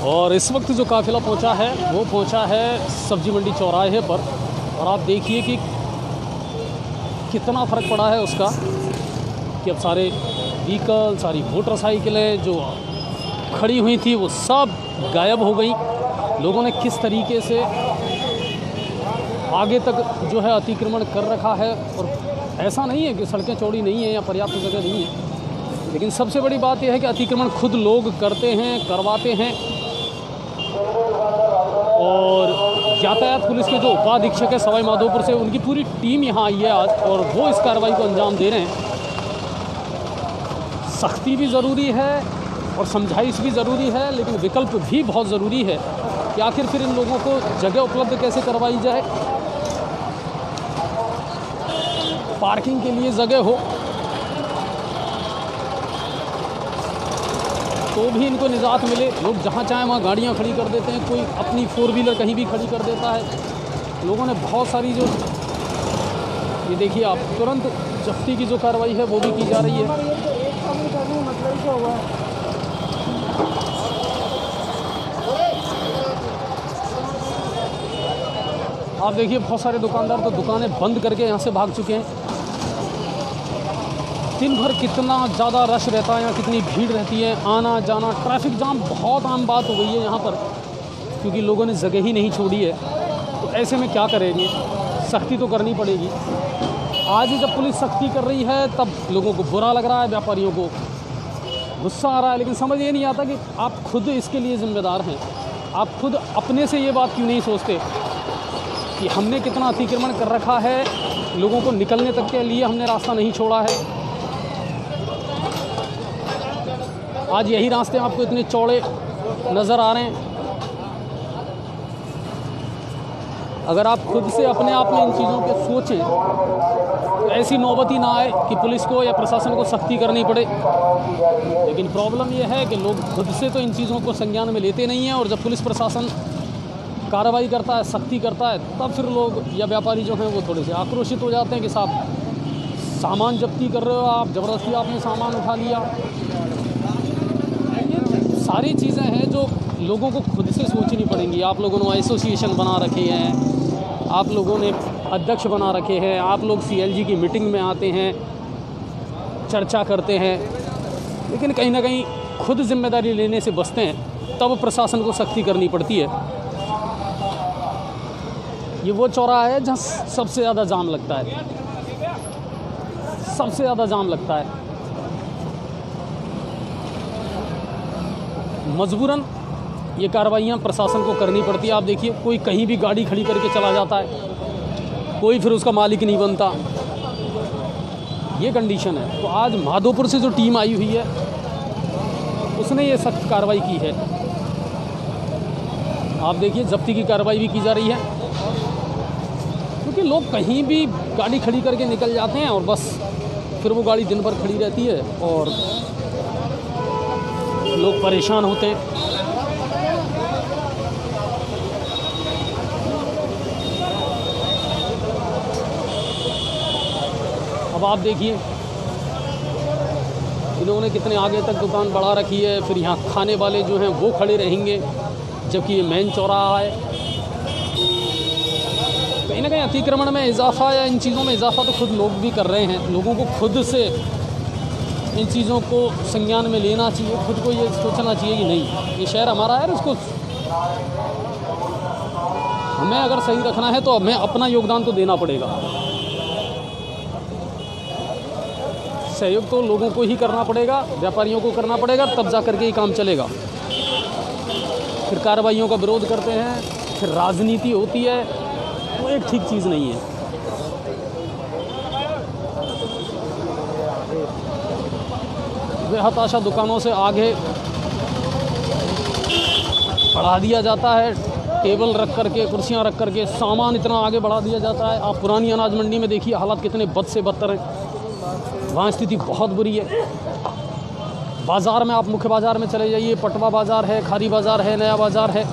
और इस वक्त जो काफ़िला पहुंचा है वो पहुंचा है सब्जी मंडी चौराहे पर। और आप देखिए कि कितना फ़र्क पड़ा है उसका कि अब सारे व्हीकल, सारी मोटरसाइकिलें जो खड़ी हुई थी वो सब गायब हो गई। लोगों ने किस तरीके से आगे तक जो है अतिक्रमण कर रखा है। और ऐसा नहीं है कि सड़कें चौड़ी नहीं है या पर्याप्त जगह नहीं है, लेकिन सबसे बड़ी बात यह है कि अतिक्रमण खुद लोग करते हैं, करवाते हैं। और यातायात पुलिस के जो उपाधीक्षक है सवाई माधोपुर से, उनकी पूरी टीम यहाँ आई है आज और वो इस कार्रवाई को अंजाम दे रहे हैं। सख्ती भी ज़रूरी है और समझाइश भी ज़रूरी है, लेकिन विकल्प भी बहुत ज़रूरी है कि आखिर फिर इन लोगों को जगह उपलब्ध कैसे करवाई जाए, पार्किंग के लिए जगह हो तो भी इनको निजात मिले। लोग जहाँ चाहें वहाँ गाड़ियाँ खड़ी कर देते हैं, कोई अपनी 4 व्हीलर कहीं भी खड़ी कर देता है। लोगों ने बहुत सारी जो ये देखिए आप तुरंत जफ्ती की जो कार्रवाई है वो भी की जा रही है। आप देखिए बहुत सारे दुकानदार तो दुकानें बंद करके यहाँ से भाग चुके हैं। दिन भर कितना ज़्यादा रश रहता है, यहाँ कितनी भीड़ रहती है, आना जाना, ट्रैफिक जाम बहुत आम बात हो गई है यहाँ पर, क्योंकि लोगों ने जगह ही नहीं छोड़ी है। तो ऐसे में क्या करेंगे, सख्ती तो करनी पड़ेगी। आज जब पुलिस सख्ती कर रही है तब लोगों को बुरा लग रहा है, व्यापारियों को गुस्सा आ रहा है, लेकिन समझ ये नहीं आता कि आप खुद इसके लिए ज़िम्मेदार हैं। आप खुद अपने से ये बात क्यों नहीं सोचते कि हमने कितना अतिक्रमण कर रखा है, लोगों को निकलने तक के लिए हमने रास्ता नहीं छोड़ा है। आज यही रास्ते आपको इतने चौड़े नज़र आ रहे हैं। अगर आप खुद से अपने आप में इन चीज़ों के सोचें तो ऐसी नौबत ही ना आए कि पुलिस को या प्रशासन को सख्ती करनी पड़े। लेकिन प्रॉब्लम यह है कि लोग खुद से तो इन चीज़ों को संज्ञान में लेते नहीं हैं, और जब पुलिस प्रशासन कार्रवाई करता है, सख्ती करता है, तब फिर लोग या व्यापारी जो हैं वो थोड़े से आक्रोशित हो जाते हैं कि साहब सामान जब्ती कर रहे हो आप, ज़बरदस्ती आपने सामान उठा लिया। सारी चीज़ें हैं जो लोगों को खुद से सोचनी पड़ेंगी। आप लोगों ने एसोसिएशन बना रखे हैं, आप लोगों ने अध्यक्ष बना रखे हैं, आप लोग CLG की मीटिंग में आते हैं, चर्चा करते हैं, लेकिन कहीं ना कहीं खुद जिम्मेदारी लेने से बचते हैं, तब प्रशासन को सख्ती करनी पड़ती है। ये वो चौराहा है जहाँ सबसे ज़्यादा जाम लगता है, सबसे ज़्यादा जाम लगता है। मजबूरन ये कार्रवाइयाँ प्रशासन को करनी पड़ती है। आप देखिए कोई कहीं भी गाड़ी खड़ी करके चला जाता है, कोई फिर उसका मालिक नहीं बनता, ये कंडीशन है। तो आज माधोपुर से जो टीम आई हुई है उसने ये सख्त कार्रवाई की है। आप देखिए जब्ती की कार्रवाई भी की जा रही है, क्योंकि लोग कहीं भी गाड़ी खड़ी करके निकल जाते हैं और बस फिर वो गाड़ी दिन भर खड़ी रहती है और लोग परेशान होते हैं। अब आप देखिए इन्होंने कितने आगे तक दुकान बढ़ा रखी है, फिर यहाँ खाने वाले जो हैं वो खड़े रहेंगे, जबकि ये मेन चौराहा है। कहीं ना कहीं अतिक्रमण में इजाफा या इन चीज़ों में इजाफा तो खुद लोग भी कर रहे हैं। लोगों को खुद से इन चीज़ों को संज्ञान में लेना चाहिए, खुद को ये सोचना चाहिए कि नहीं, ये शहर हमारा है, इसको हमें अगर सही रखना है तो हमें अपना योगदान तो देना पड़ेगा। सहयोग तो लोगों को ही करना पड़ेगा, व्यापारियों को करना पड़ेगा, तब जा करके ये काम चलेगा। फिर कार्रवाइयों का विरोध करते हैं, फिर राजनीति होती है, वो एक ठीक चीज़ नहीं है। बेहताशा दुकानों से आगे बढ़ा दिया जाता है, टेबल रख करके, कुर्सियां रख करके सामान इतना आगे बढ़ा दिया जाता है। आप पुरानी अनाज मंडी में देखिए हालात कितने बद से बदतर हैं, वहाँ स्थिति बहुत बुरी है। बाज़ार में आप मुख्य बाज़ार में चले जाइए, पटवा बाज़ार है, खारी बाज़ार है, नया बाज़ार है,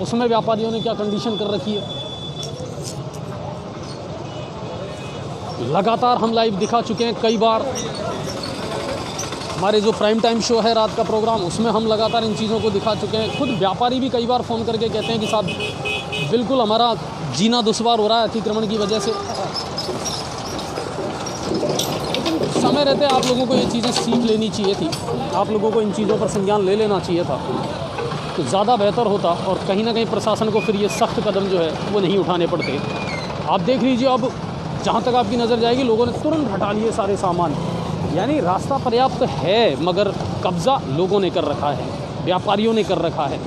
उसमें व्यापारियों ने क्या कंडीशन कर रखी है। लगातार हम लाइव दिखा चुके हैं कई बार, हमारे जो प्राइम टाइम शो है रात का प्रोग्राम, उसमें हम लगातार इन चीज़ों को दिखा चुके हैं। खुद व्यापारी भी कई बार फ़ोन करके कहते हैं कि साहब बिल्कुल हमारा जीना दुश्वार हो रहा है अतिक्रमण की वजह से। समय रहते आप लोगों को ये चीज़ें सीख लेनी चाहिए थी, आप लोगों को इन चीज़ों पर संज्ञान ले लेना चाहिए था, तो ज़्यादा बेहतर होता। और कहीं ना कहीं प्रशासन को फिर ये सख्त कदम जो है वो नहीं उठाने पड़ते। आप देख लीजिए, अब जहाँ तक आपकी नज़र जाएगी लोगों ने तुरंत हटा लिए सारे सामान। यानी रास्ता पर्याप्त है मगर कब्ज़ा लोगों ने कर रखा है, व्यापारियों ने कर रखा है।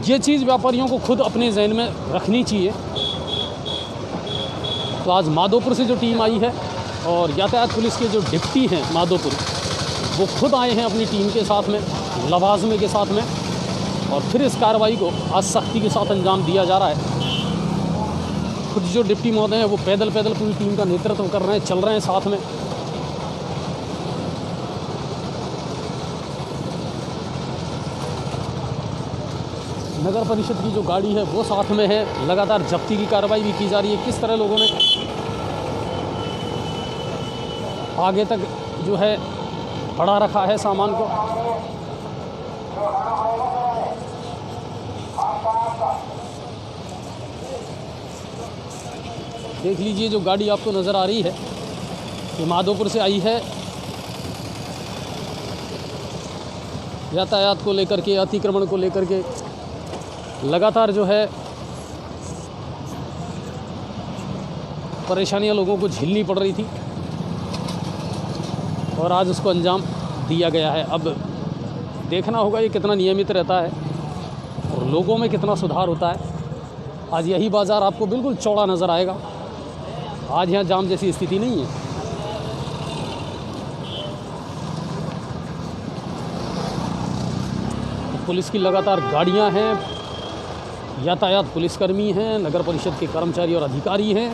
ये चीज़ व्यापारियों को खुद अपने जहन में रखनी चाहिए। तो आज माधोपुर से जो टीम आई है और यातायात पुलिस के जो डिप्टी हैं माधोपुर, वो खुद आए हैं अपनी टीम के साथ में, लवाजमे के साथ में, और फिर इस कार्रवाई को आज सख्ती के साथ अंजाम दिया जा रहा है। खुद जो डिप्टी महोदय हैं वो पैदल पैदल पूरी टीम का नेतृत्व कर रहे हैं, चल रहे हैं साथ में। नगर परिषद की जो गाड़ी है वो साथ में है, लगातार जब्ती की कार्रवाई भी की जा रही है। किस तरह लोगों ने आगे तक जो है बढ़ा रखा है सामान को। देख लीजिए, जो गाड़ी आपको नज़र आ रही है ये माधोपुर से आई है, यातायात को लेकर के, अतिक्रमण को लेकर के लगातार जो है परेशानियां लोगों को झेलनी पड़ रही थी और आज उसको अंजाम दिया गया है। अब देखना होगा ये कितना नियमित रहता है और लोगों में कितना सुधार होता है। आज यही बाज़ार आपको बिल्कुल चौड़ा नज़र आएगा। आज यहाँ जाम जैसी स्थिति नहीं है। पुलिस की लगातार गाड़ियाँ हैं, यातायात पुलिसकर्मी हैं, नगर परिषद के कर्मचारी और अधिकारी हैं।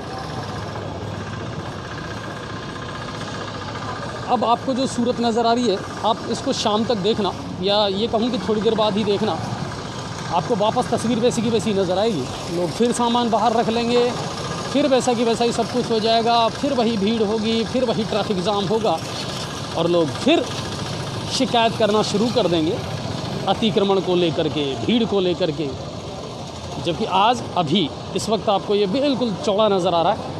अब आपको जो सूरत नज़र आ रही है, आप इसको शाम तक देखना, या ये कहूँ कि थोड़ी देर बाद ही देखना, आपको वापस तस्वीर वैसी की वैसी नज़र आएगी। लोग फिर सामान बाहर रख लेंगे, फिर वैसा की वैसा ही सब कुछ हो जाएगा, फिर वही भीड़ होगी, फिर वही ट्रैफिक जाम होगा और लोग फिर शिकायत करना शुरू कर देंगे अतिक्रमण को लेकर के, भीड़ को लेकर के। जबकि आज अभी इस वक्त आपको ये बिल्कुल चौड़ा नज़र आ रहा है।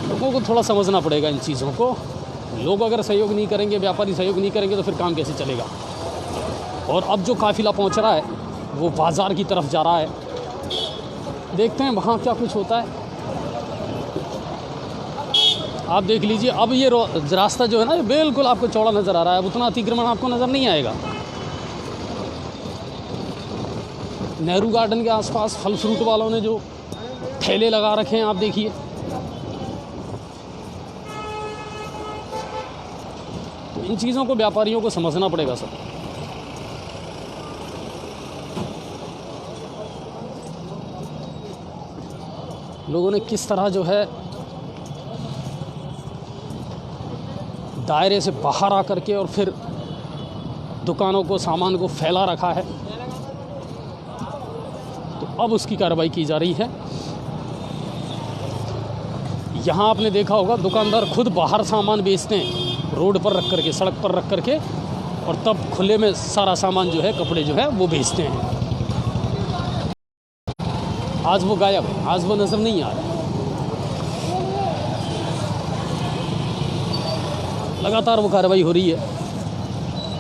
लोगों को थोड़ा समझना पड़ेगा इन चीज़ों को। लोग अगर सहयोग नहीं करेंगे, व्यापारी सहयोग नहीं करेंगे, तो फिर काम कैसे चलेगा। और अब जो काफ़िला पहुंच रहा है वो बाज़ार की तरफ जा रहा है। देखते हैं वहाँ क्या कुछ होता है। आप देख लीजिए, अब ये रास्ता जो है ना, ये बिल्कुल आपको चौड़ा नज़र आ रहा है। अब उतना अतिक्रमण आपको नज़र नहीं आएगा। नेहरू गार्डन के आसपास फल फ्रूट वालों ने जो ठेले लगा रखे हैं, आप देखिए, तो इन चीज़ों को व्यापारियों को समझना पड़ेगा सर। लोगों ने किस तरह जो है दायरे से बाहर आकर के और फिर दुकानों को, सामान को फैला रखा है, तो अब उसकी कार्रवाई की जा रही है। यहाँ आपने देखा होगा दुकानदार खुद बाहर सामान बेचते हैं, रोड पर रख करके, सड़क पर रख करके, और तब खुले में सारा सामान जो है, कपड़े जो है वो बेचते हैं। आज वो गायब है, आज वो नज़र नहीं आ रहा। लगातार वो कार्रवाई हो रही है,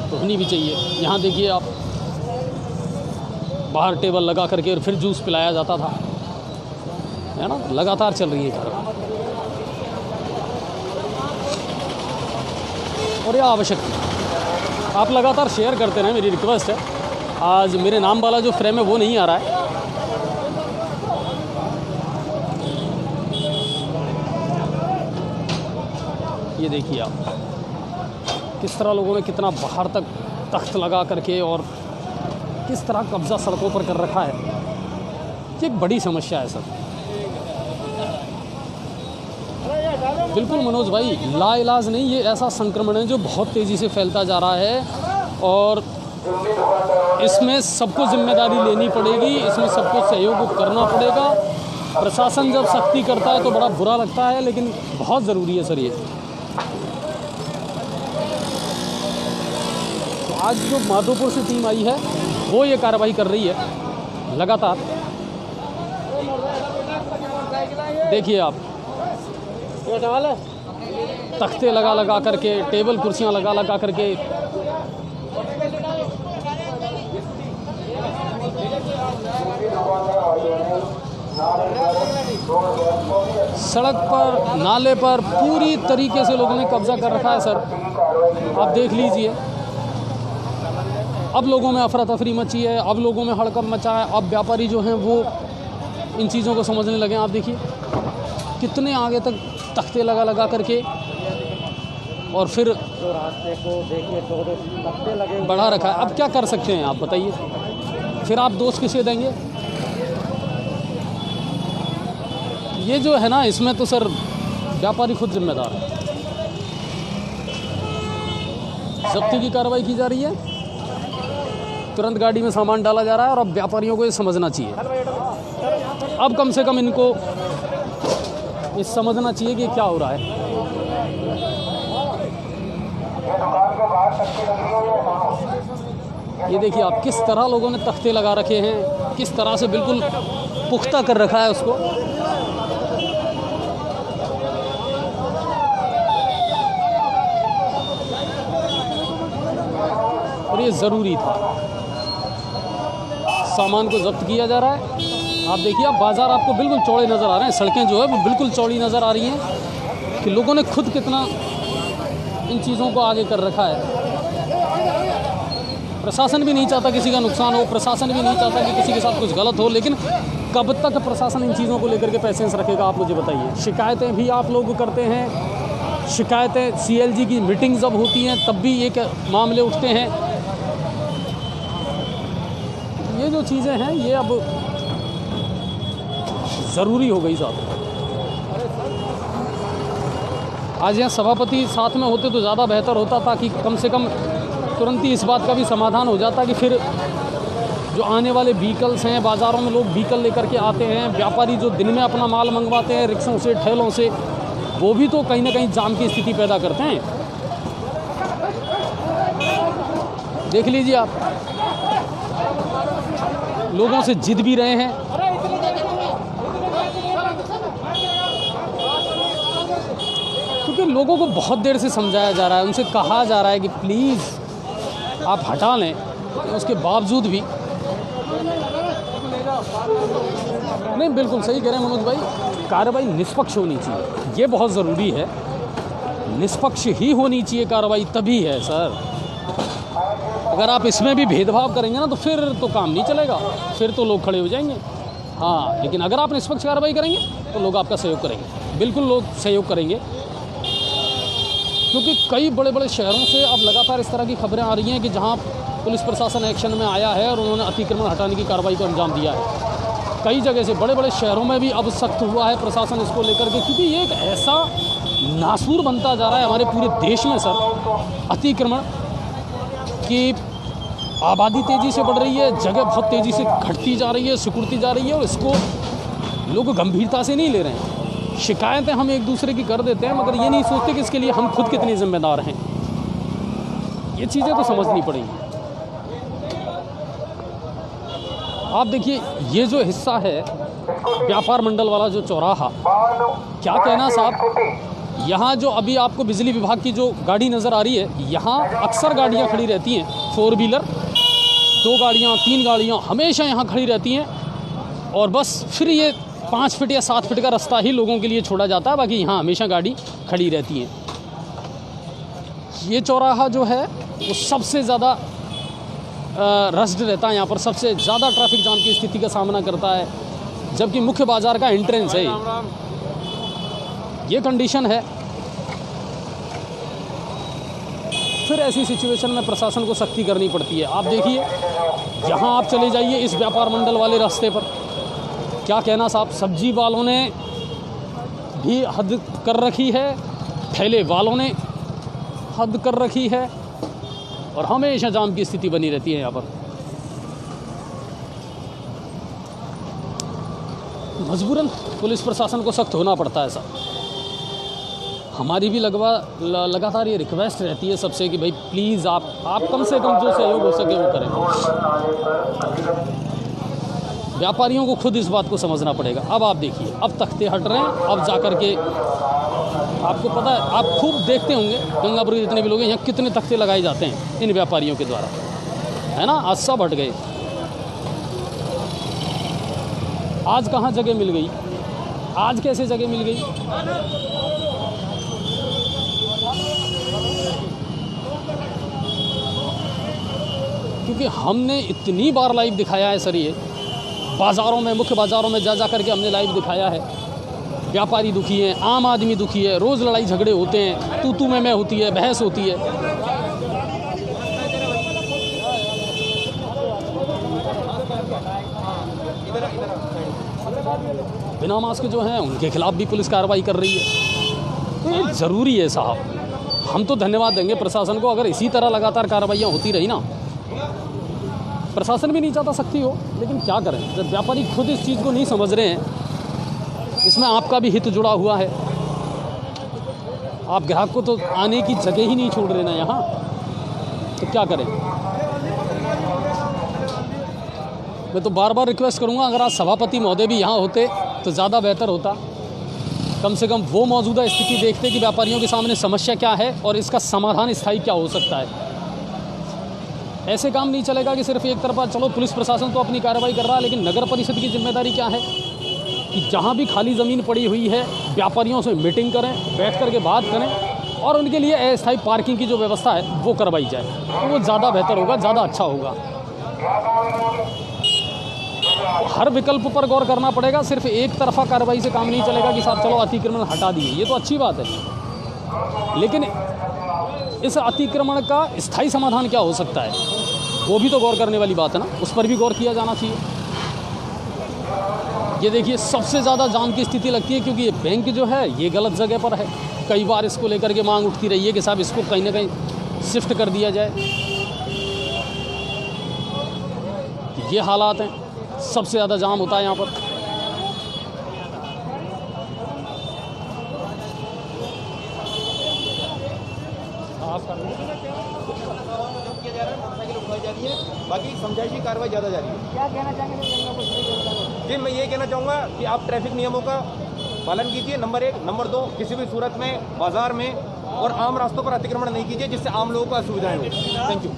तो होनी भी चाहिए। यहाँ देखिए आप, बाहर टेबल लगा करके और फिर जूस पिलाया जाता था, है ना। लगातार चल रही है कार्रवाई और यह आवश्यक है। आप लगातार शेयर करते रहें, मेरी रिक्वेस्ट है। आज मेरे नाम वाला जो फ्रेम है वो नहीं आ रहा है। ये देखिए आप, किस तरह लोगों ने कितना बाहर तक तख्त लगा करके और किस तरह कब्ज़ा सड़कों पर कर रखा है। ये एक बड़ी समस्या है सर। बिल्कुल मनोज भाई, लाइलाज नहीं, ये ऐसा संक्रमण है जो बहुत तेज़ी से फैलता जा रहा है और इसमें सबको जिम्मेदारी लेनी पड़ेगी, इसमें सबको सहयोग करना पड़ेगा। प्रशासन जब सख्ती करता है तो बड़ा बुरा लगता है, लेकिन बहुत ज़रूरी है सर ये। तो आज जो माधोपुर से टीम आई है वो ये कार्रवाई कर रही है लगातार। देखिए आप, तख्ते लगा लगा करके, टेबल कुर्सियां लगा लगा करके सड़क पर, नाले पर पूरी तरीके से लोगों ने कब्जा कर रखा है सर। आप देख लीजिए, अब लोगों में अफरा तफरी मची है, अब लोगों में हड़कंप मचा है, अब व्यापारी जो हैं वो इन चीज़ों को समझने लगे। आप देखिए कितने आगे तक तख्ते लगा लगा करके, और फिर रास्ते को देखिए तो तख्ते लगे बढ़ा रखा है। अब क्या कर सकते हैं आप बताइए, फिर आप दोष किसे देंगे? ये जो है ना, इसमें तो सर व्यापारी खुद जिम्मेदार है। जब्ती की कार्रवाई की जा रही है, तुरंत गाड़ी में सामान डाला जा रहा है, और अब व्यापारियों को ये समझना चाहिए, अब कम से कम इनको ये समझना चाहिए कि क्या हो रहा है। ये देखिए आप, किस तरह लोगों ने तख्ते लगा रखे हैं, किस तरह से बिल्कुल पुख्ता कर रखा है उसको। और ये ज़रूरी था, सामान को जब्त किया जा रहा है। आप देखिए, आप बाज़ार आपको बिल्कुल चौड़े नज़र आ रहे हैं, सड़कें जो है वो बिल्कुल चौड़ी नज़र आ रही हैं कि लोगों ने खुद कितना इन चीज़ों को आगे कर रखा है। प्रशासन भी नहीं चाहता किसी का नुकसान हो, प्रशासन भी नहीं चाहता कि किसी के साथ कुछ गलत हो, लेकिन कब तक प्रशासन इन चीज़ों को लेकर के पैसेंस रखेगा, आप मुझे बताइए। शिकायतें भी आप लोग करते हैं, शिकायतें CLG की मीटिंग जब होती हैं तब भी ये मामले उठते हैं। ये जो चीज़ें हैं ये अब ज़रूरी हो गई साहब। आज यहाँ सभापति साथ में होते तो ज़्यादा बेहतर होता, ताकि कम से कम तुरंत ही इस बात का भी समाधान हो जाता कि फिर जो आने वाले व्हीकल्स हैं, बाज़ारों में लोग व्हीकल लेकर के आते हैं, व्यापारी जो दिन में अपना माल मंगवाते हैं रिक्शों से, ठेलों से, वो भी तो कहीं ना कहीं जाम की स्थिति पैदा करते हैं। देख लीजिए आप, लोगों से जिद भी रहे हैं, क्योंकि लोगों को बहुत देर से समझाया जा रहा है, उनसे कहा जा रहा है कि प्लीज़ आप हटा लें, उसके बावजूद भी नहीं। बिल्कुल सही कह रहे हैं मनोज भाई, कार्रवाई निष्पक्ष होनी चाहिए, ये बहुत ज़रूरी है। निष्पक्ष ही होनी चाहिए कार्रवाई, तभी है सर। अगर आप इसमें भी भेदभाव करेंगे ना तो फिर तो काम नहीं चलेगा, फिर तो लोग खड़े हो जाएंगे। हाँ, लेकिन अगर आप निष्पक्ष कार्रवाई करेंगे तो लोग आपका सहयोग करेंगे, बिल्कुल लोग सहयोग करेंगे। क्योंकि कई बड़े बड़े शहरों से अब लगातार इस तरह की खबरें आ रही हैं कि जहां पुलिस प्रशासन एक्शन में आया है और उन्होंने अतिक्रमण हटाने की कार्रवाई को अंजाम दिया है। कई जगह से, बड़े बड़े शहरों में भी अब सख्त हुआ है प्रशासन इसको लेकर के, क्योंकि ये एक ऐसा नासूर बनता जा रहा है हमारे पूरे देश में सर। अतिक्रमण की आबादी तेज़ी से बढ़ रही है, जगह बहुत तेज़ी से घटती जा रही है, सिकुड़ती जा रही है, और इसको लोग गंभीरता से नहीं ले रहे हैं। शिकायतें हम एक दूसरे की कर देते हैं, मगर ये नहीं सोचते कि इसके लिए हम खुद कितने जिम्मेदार हैं। ये चीज़ें तो समझनी पड़ेगी। आप देखिए, ये जो हिस्सा है व्यापार मंडल वाला जो चौराहा, क्या कहना साहब, यहाँ जो अभी आपको बिजली विभाग की जो गाड़ी नज़र आ रही है, यहाँ अक्सर गाड़ियाँ खड़ी रहती हैं, 4 व्हीलर, 2 गाड़ियाँ, 3 गाड़ियाँ हमेशा यहाँ खड़ी रहती हैं, और बस फिर ये 5 फीट या 7 फीट का रास्ता ही लोगों के लिए छोड़ा जाता है, बाकी यहाँ हमेशा गाड़ी खड़ी रहती है। ये चौराहा जो है वो सबसे ज़्यादा रश्ड रहता है, यहाँ पर सबसे ज़्यादा ट्रैफिक जाम की स्थिति का सामना करता है, जबकि मुख्य बाज़ार का एंट्रेंस है। ये कंडीशन है। फिर ऐसी सिचुएशन में प्रशासन को सख्ती करनी पड़ती है। आप देखिए, यहाँ आप चले जाइए इस व्यापार मंडल वाले रास्ते पर, क्या कहना साहब, सब्जी वालों ने भी हद कर रखी है, ठेले वालों ने हद कर रखी है, और हमेशा जाम की स्थिति बनी रहती है यहाँ पर। मजबूरन पुलिस प्रशासन को सख्त होना पड़ता है साहब। हमारी भी लगातार ये रिक्वेस्ट रहती है सबसे कि भाई प्लीज़ आप कम से कम जो सहयोग हो सके वो करें। व्यापारियों को खुद इस बात को समझना पड़ेगा। अब आप देखिए, अब तख्ते हट रहे हैं, अब जा कर के आपको पता है, आप खूब देखते होंगे गंगापुर के जितने भी लोग हैं, यहाँ कितने तख्ते लगाए जाते हैं इन व्यापारियों के द्वारा, है ना। आज सब हट गए। आज कहाँ जगह मिल गई, आज कैसे जगह मिल गई? क्योंकि हमने इतनी बार लाइव दिखाया है सर, ये बाज़ारों में, मुख्य बाज़ारों में जा करके हमने लाइव दिखाया है। व्यापारी दुखी हैं, आम आदमी दुखी है, रोज़ लड़ाई झगड़े होते हैं, तू मैं होती है, बहस होती है। बिना मास्क जो हैं उनके खिलाफ भी पुलिस कार्रवाई कर रही है। तो ये ज़रूरी है साहब। हम तो धन्यवाद देंगे प्रशासन को, अगर इसी तरह लगातार कार्रवाइयाँ होती रही ना, प्रशासन भी नहीं चाहता सख्ती हो, लेकिन क्या करें जब व्यापारी खुद इस चीज़ को नहीं समझ रहे हैं। इसमें आपका भी हित जुड़ा हुआ है। आप ग्राहक को तो आने की जगह ही नहीं छोड़ रहे ना यहाँ, तो क्या करें। मैं तो बार बार रिक्वेस्ट करूँगा, अगर आज सभापति महोदय भी यहाँ होते तो ज़्यादा बेहतर होता। कम से कम वो मौजूदा स्थिति देखते कि व्यापारियों के सामने समस्या क्या है और इसका समाधान स्थायी क्या हो सकता है। ऐसे काम नहीं चलेगा कि सिर्फ एक तरफा, चलो पुलिस प्रशासन तो अपनी कार्रवाई कर रहा है, लेकिन नगर परिषद की जिम्मेदारी क्या है कि जहाँ भी खाली ज़मीन पड़ी हुई है व्यापारियों से मीटिंग करें, बैठ कर के बात करें और उनके लिए अस्थायी पार्किंग की जो व्यवस्था है वो करवाई जाए, तो वो ज़्यादा बेहतर होगा, ज़्यादा अच्छा होगा। हर विकल्प पर गौर करना पड़ेगा, सिर्फ एक तरफा कार्रवाई से काम नहीं चलेगा कि साहब चलो अतिक्रमण हटा दिए, ये तो अच्छी बात है, लेकिन इस अतिक्रमण का स्थायी समाधान क्या हो सकता है वो भी तो गौर करने वाली बात है ना, उस पर भी गौर किया जाना चाहिए। ये देखिए सबसे ज़्यादा जाम की स्थिति लगती है क्योंकि ये बैंक जो है ये गलत जगह पर है। कई बार इसको लेकर के मांग उठती रही है कि साहब इसको कहीं ना कहीं शिफ्ट कर दिया जाए। ये हालात हैं, सबसे ज़्यादा जाम होता है यहाँ पर। बाकी समझाइए, कार्रवाई ज़्यादा जा रही है। क्या कहना चाहेंगे? जी, मैं ये कहना चाहूँगा कि आप ट्रैफिक नियमों का पालन कीजिए, नंबर 1। नंबर 2, किसी भी सूरत में बाजार में और आम रास्तों पर अतिक्रमण नहीं कीजिए जिससे आम लोगों को असुविधाएं हो। Thank you.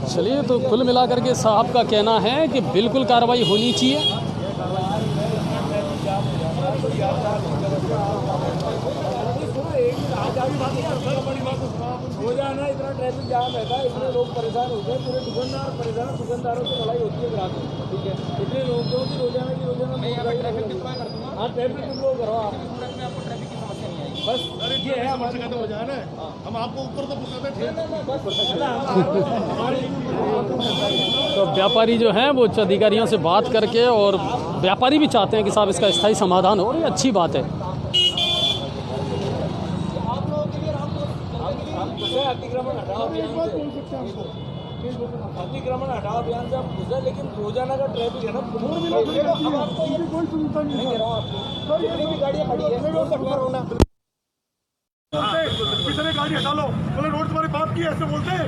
चलिए, तो कुल मिलाकर के साहब का कहना है कि बिल्कुल कार्रवाई होनी चाहिए। हो जाए ना, इतना ट्रैफिक जाम रहता है, इतने लोग परेशान होते हैं, पूरे दुकानदार परेशान, दुकानदारों से लड़ाई होती है ग्राहकों, ठीक है। इतने लोगों की रोजाना ट्रैफिक डिप्लॉय कर दूँगा। हाँ, ट्रैफिक डिप्लॉय करो आप, सूरत में आपको ट्रैफिक की समस्या नहीं आएगी। बस अरे ये है हमारी खत्म हो जाए ना, हम आपको ऊपर तो पूछते थे। तो व्यापारी जो हैं वो उच्च अधिकारियों से बात करके, और व्यापारी भी चाहते हैं कि साहब इसका स्थायी समाधान हो, और ये अच्छी बात है। अतिक्रमण हटाओ अभियान से, अतिक्रमण हटाओ अभियान से आप गुजर, लेकिन रोजाना का ट्रैफिक है ना, अब आपको कोई सुविधा नहीं कह रहा हूँ आपको, जितनी भी गाड़ियाँ खड़ी है कितने गाड़ी हटा लो, बोले रोड तुम्हारी बात की ऐसे बोलते हैं।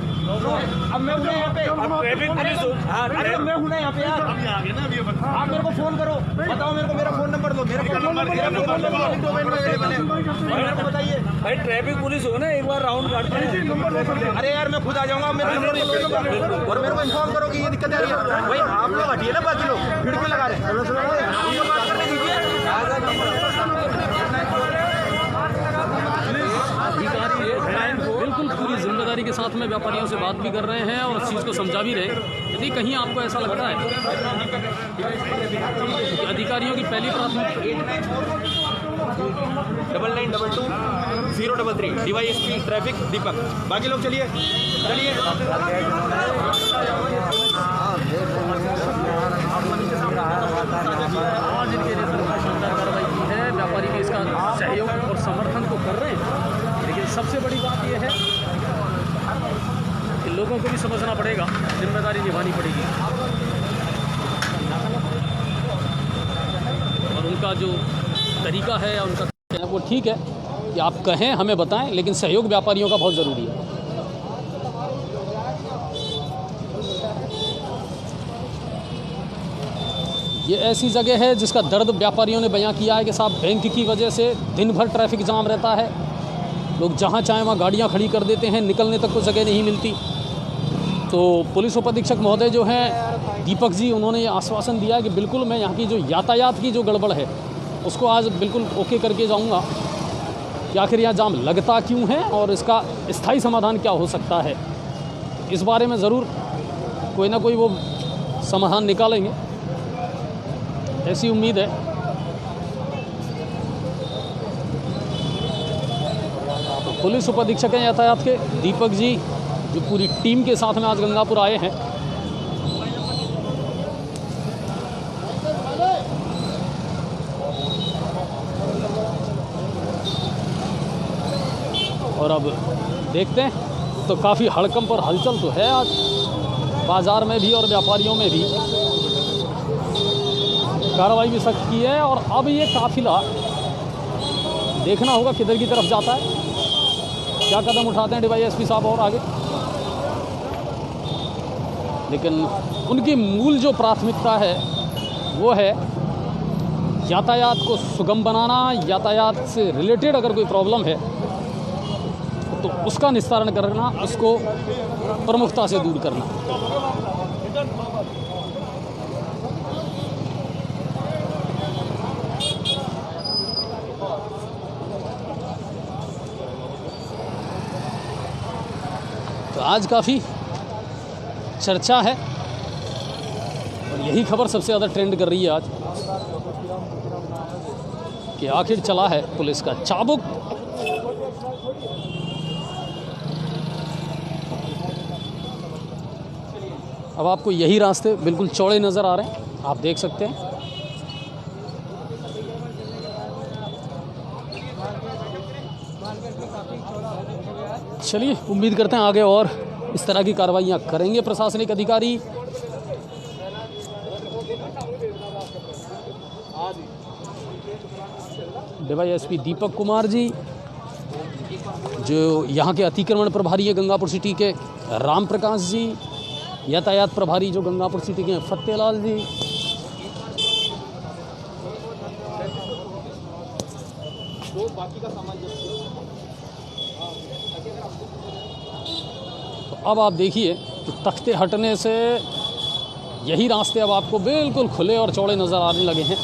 अब मैं हूँ यहाँ पे, अरे मैं हूँ ना यहाँ पे यार, आप मेरे को फोन करो, बताओ मेरे को, मेरा फोन नंबर दो, मेरे को बताइए भाई। ट्रैफिक पुलिस हो ना, एक बार राउंड काट, अरे यार मैं खुद आ जाऊंगा, मेरा नंबर और मेरे को इन्फॉर्म करो कि ये दिक्कत आ रही है। भाई आप लोग हटिए ना, बाकी लोग भीड़ क्यों लगा रहे हैं, बात करने दीजिए। बिल्कुल पूरी जिम्मेदारी के साथ में व्यापारियों से बात भी कर रहे हैं और उस चीज़ को समझा भी रहे हैं। यदि कहीं आपको ऐसा लगता है कि अधिकारियों की पहली प्राथमिकता 9922 033 DYSP ट्रैफिक दीपक। बाकी लोग चलिए चलिए। आज इनके नेतृत्व में शानदार कार्रवाई की है। व्यापारी भी इसका सहयोग और समर्थन को कर रहे हैं, लेकिन सबसे बड़ी बात यह है कि लोगों को भी समझना पड़ेगा, जिम्मेदारी निभानी पड़ेगी। उनका जो तरीका है, उनका वो ठीक है कि आप कहें, हमें बताएं, लेकिन सहयोग व्यापारियों का बहुत ज़रूरी है। ये ऐसी जगह है जिसका दर्द व्यापारियों ने बयां किया है कि साहब बैंक की वजह से दिन भर ट्रैफिक जाम रहता है, लोग जहां चाहें वहां गाड़ियां खड़ी कर देते हैं, निकलने तक को जगह नहीं मिलती। तो पुलिस उपाधीक्षक महोदय जो हैं दीपक जी, उन्होंने ये आश्वासन दिया है कि बिल्कुल मैं यहाँ की जो यातायात की जो गड़बड़ है उसको आज बिल्कुल ओके करके जाऊँगा कि आखिर यहाँ जाम लगता क्यों है और इसका स्थायी समाधान क्या हो सकता है। इस बारे में ज़रूर कोई ना कोई वो समाधान निकालेंगे, ऐसी उम्मीद है। तो पुलिस उपाधीक्षक हैं यातायात के दीपक जी, जो पूरी टीम के साथ में आज गंगापुर आए हैं। और अब देखते हैं, तो काफ़ी हड़कंप और हलचल तो है आज बाज़ार में भी और व्यापारियों में भी। कार्रवाई भी सख्त की है और अब ये काफिला देखना होगा किधर की तरफ जाता है, क्या कदम उठाते हैं डीवाईएसपी साहब और आगे। लेकिन उनकी मूल जो प्राथमिकता है वो है यातायात को सुगम बनाना, यातायात से रिलेटेड अगर कोई प्रॉब्लम है तो उसका निस्तारण करना, उसको प्रमुखता से दूर करना। तो आज काफ़ी चर्चा है और यही खबर सबसे ज़्यादा ट्रेंड कर रही है आज कि आखिर चला है पुलिस का चाबुक। अब आपको यही रास्ते बिल्कुल चौड़े नज़र आ रहे हैं, आप देख सकते हैं। चलिए, उम्मीद करते हैं आगे और इस तरह की कार्रवाइयाँ करेंगे प्रशासनिक अधिकारी। डीवाईएसपी दीपक कुमार जी, जो यहाँ के अतिक्रमण प्रभारी है गंगापुर सिटी के राम प्रकाश जी, यातायात प्रभारी जो गंगापुर सिटी के फतेहलाल जी, तो अब आप देखिए कि तख्ते हटने से यही रास्ते अब आपको बिल्कुल खुले और चौड़े नज़र आने लगे हैं।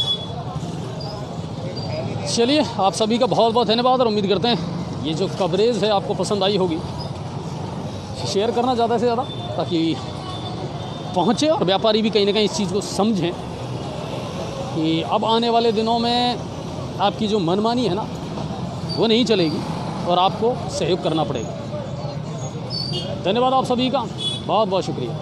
चलिए, आप सभी का बहुत बहुत धन्यवाद और उम्मीद करते हैं ये जो कवरेज है आपको पसंद आई होगी। शेयर करना ज़्यादा से ज़्यादा ताकि पहुँचे और व्यापारी भी कहीं ना कहीं इस चीज़ को समझें कि अब आने वाले दिनों में आपकी जो मनमानी है ना वो नहीं चलेगी और आपको सहयोग करना पड़ेगा। धन्यवाद आप सभी का, बहुत बहुत शुक्रिया।